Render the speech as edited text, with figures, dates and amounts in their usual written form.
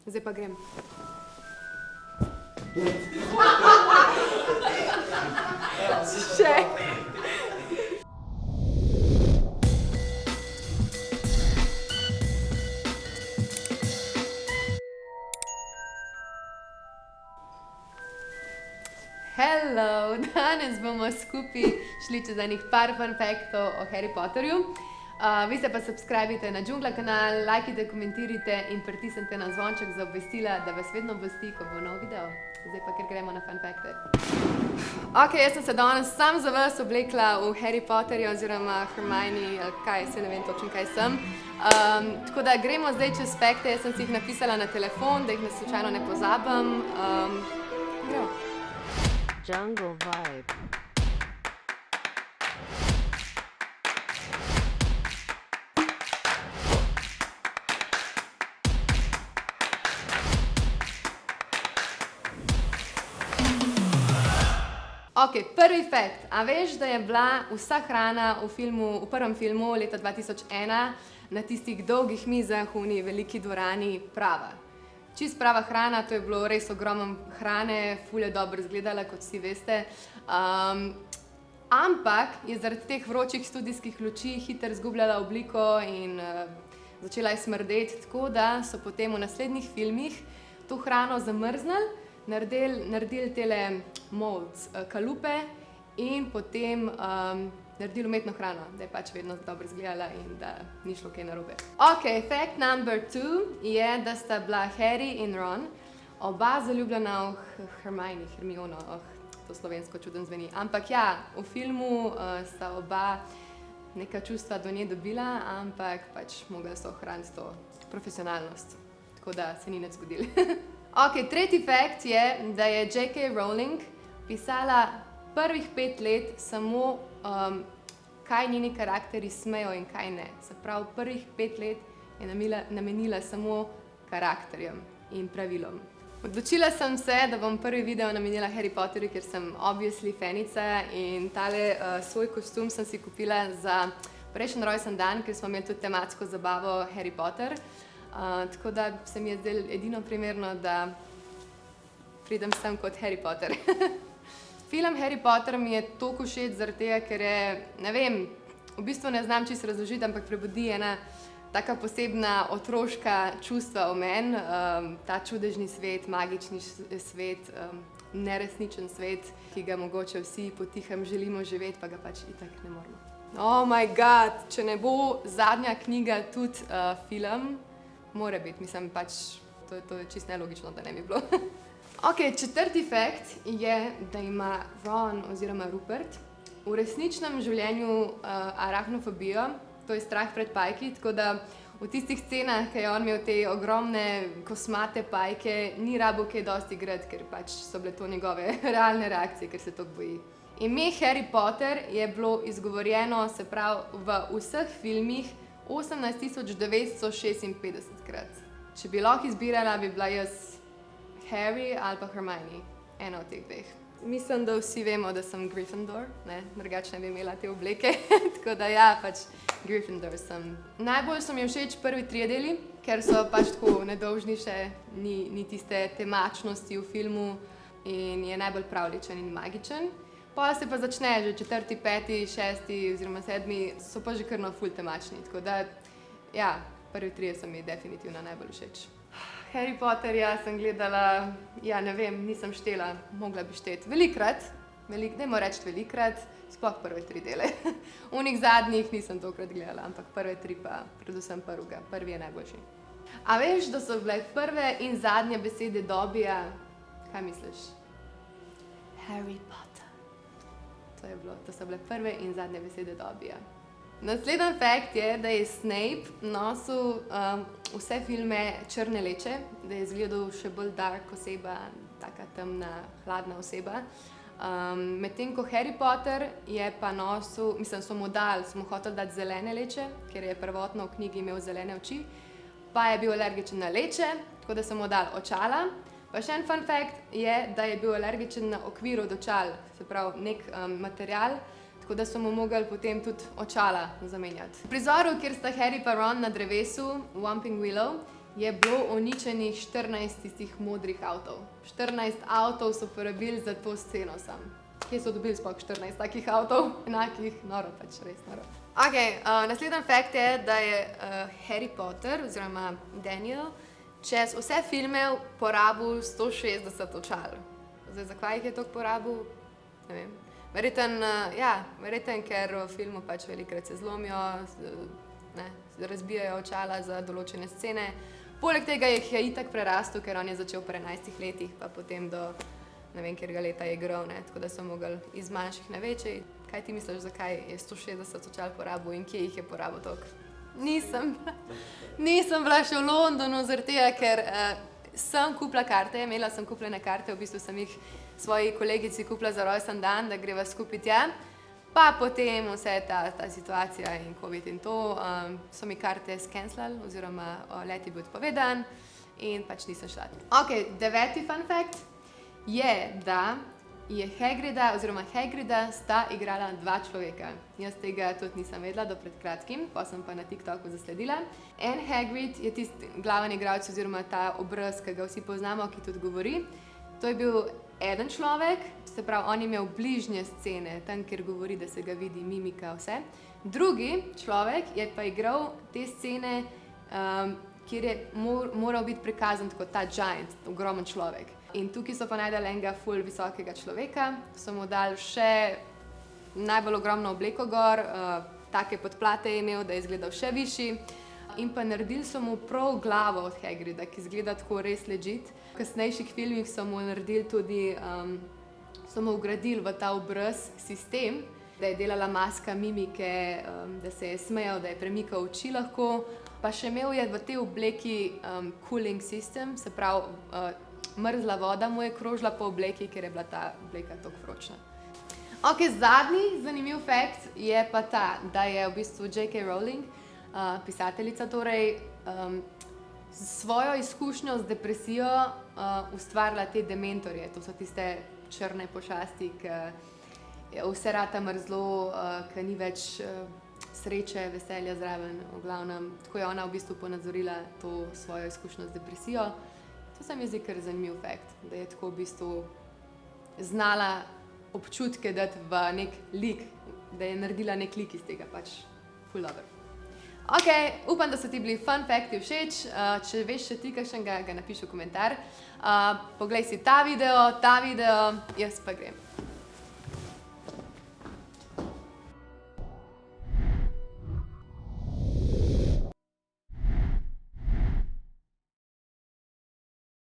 Zdaj pa grem. Še. Hello, danes bomo skupaj šli čez enih par fun faktov o Harry Potterju. Vi se pa subscribite na Džungla kanal, lajkite, komentirajte in pritisnite na zvonček za obvestila, da vas vedno obvesti, ko bo nov video. Zdaj pa kar gremo na fun fakte. Ok, jaz sem se danes sam za vas oblekla v Harry Potterja oziroma Hermione, ali kaj, se ne vem točno kaj sem. Tako da gremo zdaj čez fakte, jaz sem si jih napisala na telefon, da jih slučajno ne pozabim. Gremo. Jungle vibe. Ok, prvi fakt. A veš, da je bila vsa hrana v prvem filmu leta 2001 na tistih dolgih mizah v uni veliki dvorani prava? Čist prava hrana, to je bilo res ogromno hrane, ful je dobro izgledala, kot vsi veste. Ampak je zaradi teh vročih studijskih luči hitro izgubljala obliko in začela je smrdeti, tako da so potem v naslednjih filmih to hrano zamrznili, naredili tele molds, kalupe in potem naredili umetno hrano, da je pač vedno dobro izgledala in da ni šlo kaj narobe. Ok, fact number 2 je, da sta bila Harry in Ron oba zaljubljena v Hermiono, to slovensko čudno zveni. Ampak ja, v filmu sta oba neka čustva do nje dobila, ampak pač mogla so ohraniti to profesionalnost, tako da se ni nič zgodilo. Ok, tretji fact je, da je J.K. Rowling pisala prvih 5 let samo kaj njeni karakteri smejo in kaj ne. Se pravi, prvih 5 let je namenila samo karakterjem in pravilom. Odločila sem se, da bom prvi video namenila Harry Potterju, ker sem obviously fanica in tale svoj kostum sem si kupila za prejšnji rojstni dan, ker smo imeli tudi tematsko zabavo Harry Potter. Tako da se mi je zdelo edino primerno, da pridem sem kot Harry Potter. Film Harry Potter mi je toliko všeč zaradi tega, ker je, ne vem, v bistvu ne znam čisto razložiti, ampak prebudi ena taka posebna otroška čustva v meni, ta čudežni svet, magični svet, neresničen svet, ki ga mogoče vsi potihem želimo živeti, pa ga pač itak ne moremo. Oh my god, če ne bo zadnja knjiga tudi film, mora biti, mislim pač, to je čisto nelogično, da ne bi bilo. Ok, četrti fakt je, da ima Ron oziroma Rupert v resničnem življenju arahnofobijo, to je strah pred pajki, tako da v tistih scenah, ki je on imel te ogromne kosmate pajke, ni rabo kaj dosti igrati, ker pač so bile to njegove realne reakcije, ker se toliko boji. Ime Harry Potter je bilo izgovorjeno, se pravi, v vseh filmih 18.956 krat. Če bi lahko izbirala, bi bila jaz Harry ali pa Hermione, ena od teh dveh. Mislim, da vsi vemo, da sem Gryffindor, drugače ne bi imela te obleke, tako da ja, pač Gryffindor sem. Najbolj so mi všeč prvi 3 deli, ker so pač tako nedolžni še, ni tiste temačnosti v filmu in je najbolj pravljičen in magičen. Potem se pa začne, že 4., 5., 6. oziroma 7. so pa že kar ful temačni, tako da ja, prvi 3 so mi definitivno najbolj všeč. Harry Potterja sem gledala, ja ne vem, nisem štela, mogla bi šteti velikrat, dajmo reči velikrat, sploh prve 3 dele. Unih zadnjih nisem tokrat gledala, ampak prve 3 pa predvsem prvi je najboljši. A veš, da so bile prve in zadnje besede Dobbyja, kaj misliš? Harry Potter. To so bile prve in zadnje besede Dobbyja. Naslednji fakt je, da je Snape nosil vse filme črne leče, da je izgledal še bolj dark oseba, taka temna, hladna oseba. Medtem ko Harry Potter je pa nosil, mislim, smo mu hoteli dati zelene leče, ker je prvotno v knjigi imel zelene oči, pa je bil alergičen na leče, tako da so mu dali očala. Pa še en fun fact je, da je bil alergičen na okvir od očal, se pravi nek material, tako da so mu mogli potem tudi očala zamenjati. V prizoru, kjer sta Harry pa Ron na drevesu, Whomping Willow, je bilo uničenih 14 tistih modrih avtov. 14 avtov so porabili za to sceno sam. Kje so dobili sploh 14 takih avtov, enakih, noro pač, res noro. Ok, naslednji fakt je, da je Harry Potter oziroma Daniel čez vse filme porabil 160 očal. Zdaj, zakaj jih je toliko porabil? Ne vem. Verjetno, ker v filmu pač velikokrat se zlomijo, razbijajo očala za določene scene. Poleg tega jih je itak prerastel, ker on je začel pri 11 letih, pa potem do ne vem, katerega leta je igral, tako da so mogli iz manjših na večji. Kaj ti misliš, zakaj je 160 očal porabil in kje jih je porabil toliko? Nisem bila še v Londonu, zaradi tega, ker sem kupila karte, imela sem kupljene karte, v bistvu sem jih svoji kolegici kupila za rojsten dan, da greva skupaj tja. Pa potem vse ta situacija in COVID in to, so mi karte skenslali oziroma let je bil odpovedan in pač nisem šla. Ok, 9. fun fact je, da je Hagrida sta igrala 2 človeka. Jaz tega tudi nisem vedela do pred kratkim, pa sem pa na TikToku zasledila. En Hagrid je tisti glaven igralec oziroma ta obraz, ki ga vsi poznamo, ki tudi govori. To je bil eden človek, se pravi, on je imel bližnje scene, tam, kjer govori, da se ga vidi, mimika, vse. Drugi človek je pa igral te scene, kjer je moral biti prikazan kot ta giant, ogromen človek. In tukaj so pa najdali enega ful visokega človeka, so mu dali še najbolj ogromno obleko gor, take podplate je imel, da je izgledal še višji. In pa naredili so mu prav glavo od Hagrida, ki izgleda tako res legit. V kasnejših filmih so mu naredili tudi, so mu vgradili v ta obraz sistem, da je delala maska mimike, da se je smejal, da je premikal oči lahko. Pa še imel je v tej obleki cooling system, se pravi, mrzla voda mu je krožila po obleki, ker je bila ta obleka toliko vročna. Ok, zadnji zanimiv fakt je pa ta, da je v bistvu J.K. Rowling, pisateljica torej, s svojo izkušnjo z depresijo ustvarila te dementorje. To so tiste črne pošasti, ki vse rata mrzlo, ki ni več sreče, veselja zraven, v glavnem. Tako je ona v bistvu ponazorila to svojo izkušnjo z depresijo. To se mi zdi kar zanimiv fakt, da je tako v bistvu znala občutke dati v nek lik, da je naredila nek lik iz tega pač ful dobro. Ok, upam, da so ti bili fun facti všeč. Če veš še ti kakšnega, ga napiši v komentar. Poglej si ta video, jaz pa grem.